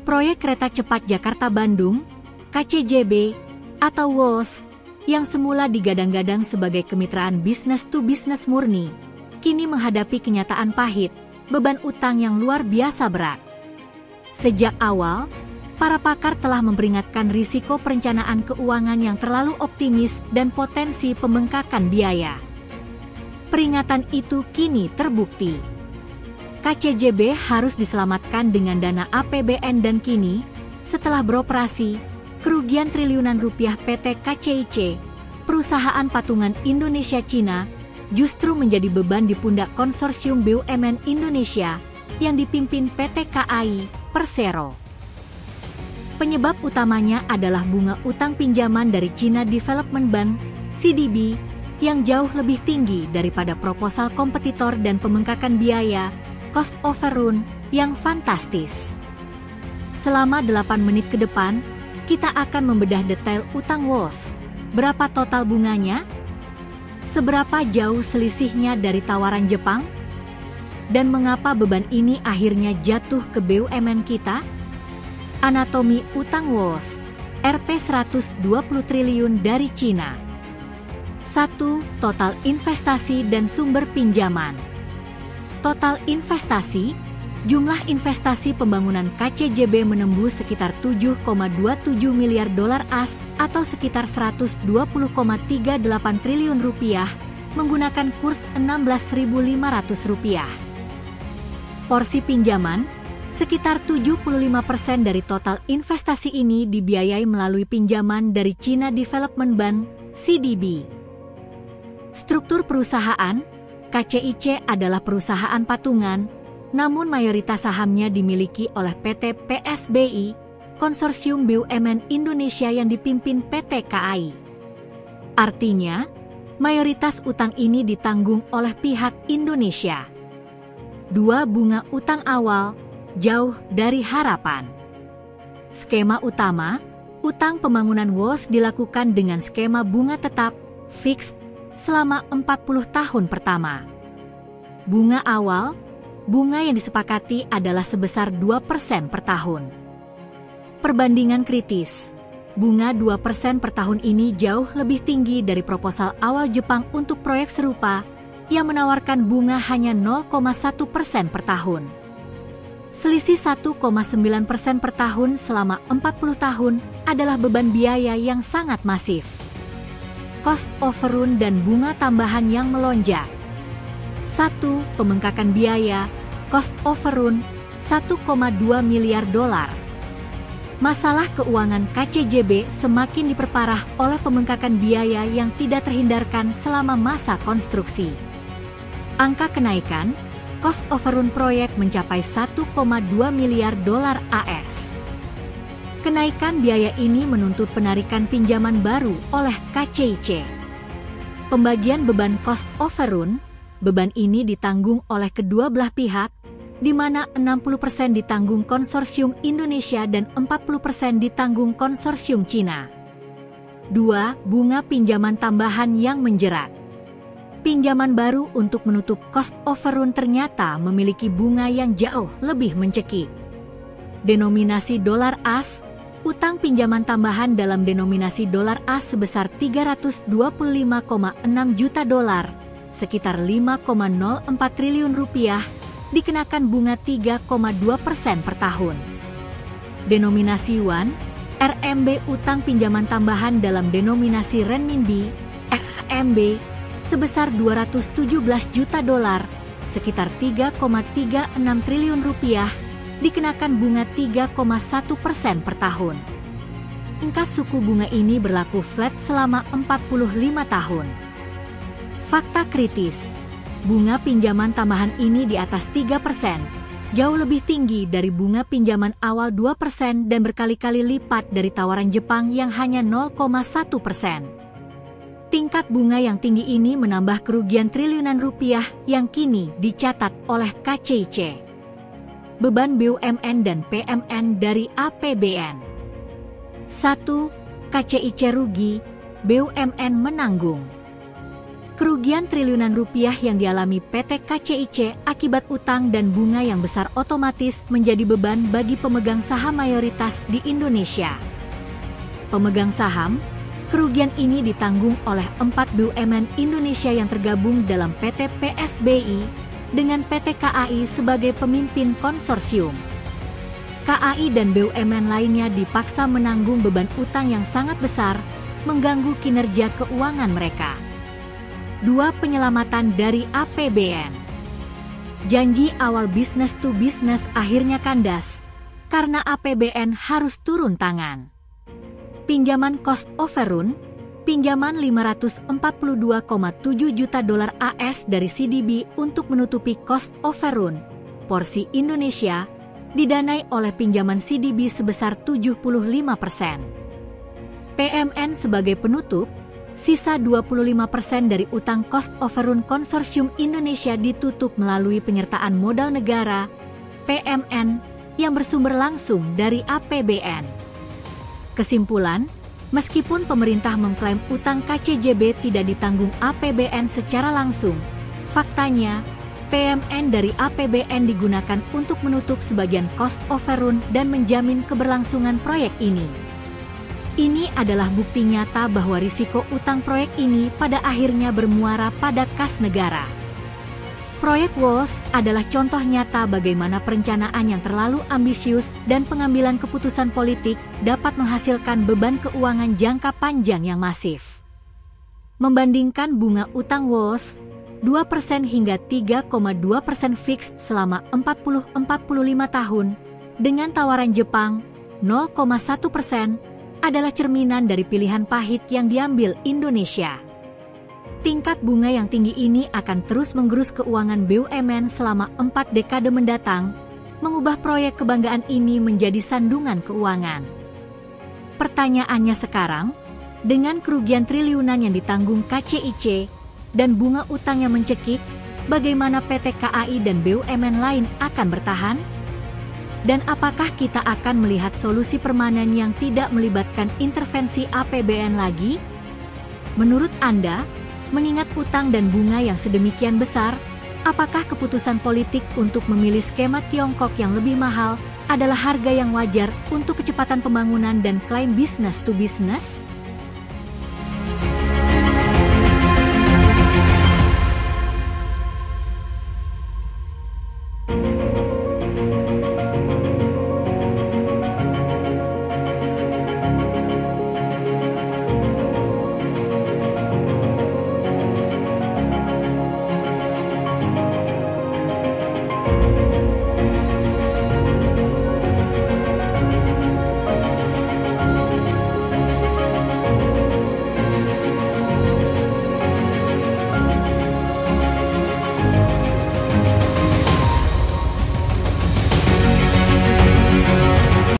Proyek Kereta Cepat Jakarta-Bandung, KCJB, atau WOS, yang semula digadang-gadang sebagai kemitraan bisnis-to-bisnis murni, kini menghadapi kenyataan pahit, beban utang yang luar biasa berat. Sejak awal, para pakar telah memperingatkan risiko perencanaan keuangan yang terlalu optimis dan potensi pembengkakan biaya. Peringatan itu kini terbukti. KCJB harus diselamatkan dengan dana APBN dan kini, setelah beroperasi, kerugian triliunan rupiah PT KCIC, perusahaan patungan Indonesia-Cina, justru menjadi beban di pundak konsorsium BUMN Indonesia yang dipimpin PT KAI Persero. Penyebab utamanya adalah bunga utang pinjaman dari China Development Bank, CDB, yang jauh lebih tinggi daripada proposal kompetitor dan pembengkakan biaya, cost overrun, yang fantastis. Selama 8 menit ke depan, kita akan membedah detail utang WOS. Berapa total bunganya? Seberapa jauh selisihnya dari tawaran Jepang? Dan mengapa beban ini akhirnya jatuh ke BUMN kita? Anatomi utang WOS, Rp 120 triliun dari Cina. 1. Total investasi dan sumber pinjaman. Total investasi, jumlah investasi pembangunan KCJB menembus sekitar 7,27 miliar dolar AS atau sekitar 120,38 triliun rupiah menggunakan kurs Rp16.500. Porsi pinjaman, sekitar 75% dari total investasi ini dibiayai melalui pinjaman dari China Development Bank, CDB. Struktur perusahaan, KCIC adalah perusahaan patungan, namun mayoritas sahamnya dimiliki oleh PT PSBI, konsorsium BUMN Indonesia yang dipimpin PT KAI. Artinya, mayoritas utang ini ditanggung oleh pihak Indonesia. 2. Bunga utang awal, jauh dari harapan. Skema utama, utang pembangunan WOS dilakukan dengan skema bunga tetap, fixed, selama 40 tahun pertama. Bunga awal, bunga yang disepakati adalah sebesar 2% per tahun. Perbandingan kritis, bunga 2% per tahun ini jauh lebih tinggi dari proposal awal Jepang untuk proyek serupa yang menawarkan bunga hanya 0,1% per tahun. Selisih 1,9% per tahun selama 40 tahun adalah beban biaya yang sangat masif. Cost overrun dan bunga tambahan yang melonjak. 1. Pembengkakan biaya, cost overrun, 1,2 miliar dolar. Masalah keuangan KCJB semakin diperparah oleh pembengkakan biaya yang tidak terhindarkan selama masa konstruksi. Angka kenaikan, cost overrun proyek mencapai 1,2 miliar dolar AS. Kenaikan biaya ini menuntut penarikan pinjaman baru oleh KCIC. Pembagian beban cost overrun, beban ini ditanggung oleh kedua belah pihak, di mana 60% ditanggung konsorsium Indonesia dan 40% ditanggung konsorsium Cina. 2. Bunga pinjaman tambahan yang menjerat. Pinjaman baru untuk menutup cost overrun ternyata memiliki bunga yang jauh lebih mencekik. Denominasi dolar AS, utang pinjaman tambahan dalam denominasi dolar AS sebesar 325,6 juta dolar, sekitar 5,04 triliun rupiah, dikenakan bunga 3,2% per tahun. Denominasi Yuan, RMB utang pinjaman tambahan dalam denominasi renminbi, RMB, sebesar 217 juta dolar, sekitar 3,36 triliun rupiah, dikenakan bunga 3,1% per tahun. Tingkat suku bunga ini berlaku flat selama 45 tahun. Fakta kritis, bunga pinjaman tambahan ini di atas 3%, jauh lebih tinggi dari bunga pinjaman awal 2% dan berkali-kali lipat dari tawaran Jepang yang hanya 0,1%. Tingkat bunga yang tinggi ini menambah kerugian triliunan rupiah yang kini dicatat oleh KCIC. Beban BUMN dan PMN dari APBN. 1. KCIC rugi, BUMN menanggung. Kerugian triliunan rupiah yang dialami PT KCIC akibat utang dan bunga yang besar otomatis menjadi beban bagi pemegang saham mayoritas di Indonesia. Pemegang saham, kerugian ini ditanggung oleh 4 BUMN Indonesia yang tergabung dalam PT PSBI dengan PT KAI sebagai pemimpin konsorsium. KAI dan BUMN lainnya dipaksa menanggung beban utang yang sangat besar, mengganggu kinerja keuangan mereka. 2. Penyelamatan dari APBN. Janji awal bisnis to bisnis akhirnya kandas, karena APBN harus turun tangan. Pinjaman cost overrun, pinjaman 542,7 juta dolar AS dari CDB untuk menutupi cost overrun, porsi Indonesia, didanai oleh pinjaman CDB sebesar 75%. PMN sebagai penutup, sisa 25% dari utang cost overrun konsorsium Indonesia ditutup melalui penyertaan modal negara, PMN, yang bersumber langsung dari APBN. Kesimpulan, meskipun pemerintah mengklaim utang KCJB tidak ditanggung APBN secara langsung, faktanya, PMN dari APBN digunakan untuk menutup sebagian cost overrun dan menjamin keberlangsungan proyek ini. Ini adalah bukti nyata bahwa risiko utang proyek ini pada akhirnya bermuara pada kas negara. Proyek WOS adalah contoh nyata bagaimana perencanaan yang terlalu ambisius dan pengambilan keputusan politik dapat menghasilkan beban keuangan jangka panjang yang masif. Membandingkan bunga utang WOS, 2% hingga 3,2% fixed selama 40-45 tahun, dengan tawaran Jepang, 0,1%, adalah cerminan dari pilihan pahit yang diambil Indonesia. Tingkat bunga yang tinggi ini akan terus menggerus keuangan BUMN selama 4 dekade mendatang, mengubah proyek kebanggaan ini menjadi sandungan keuangan. Pertanyaannya sekarang, dengan kerugian triliunan yang ditanggung KCIC dan bunga utang yang mencekik, bagaimana PT KAI dan BUMN lain akan bertahan? Dan apakah kita akan melihat solusi permanen yang tidak melibatkan intervensi APBN lagi? Menurut Anda, mengingat utang dan bunga yang sedemikian besar, apakah keputusan politik untuk memilih skema Tiongkok yang lebih mahal adalah harga yang wajar untuk kecepatan pembangunan dan klaim business to business?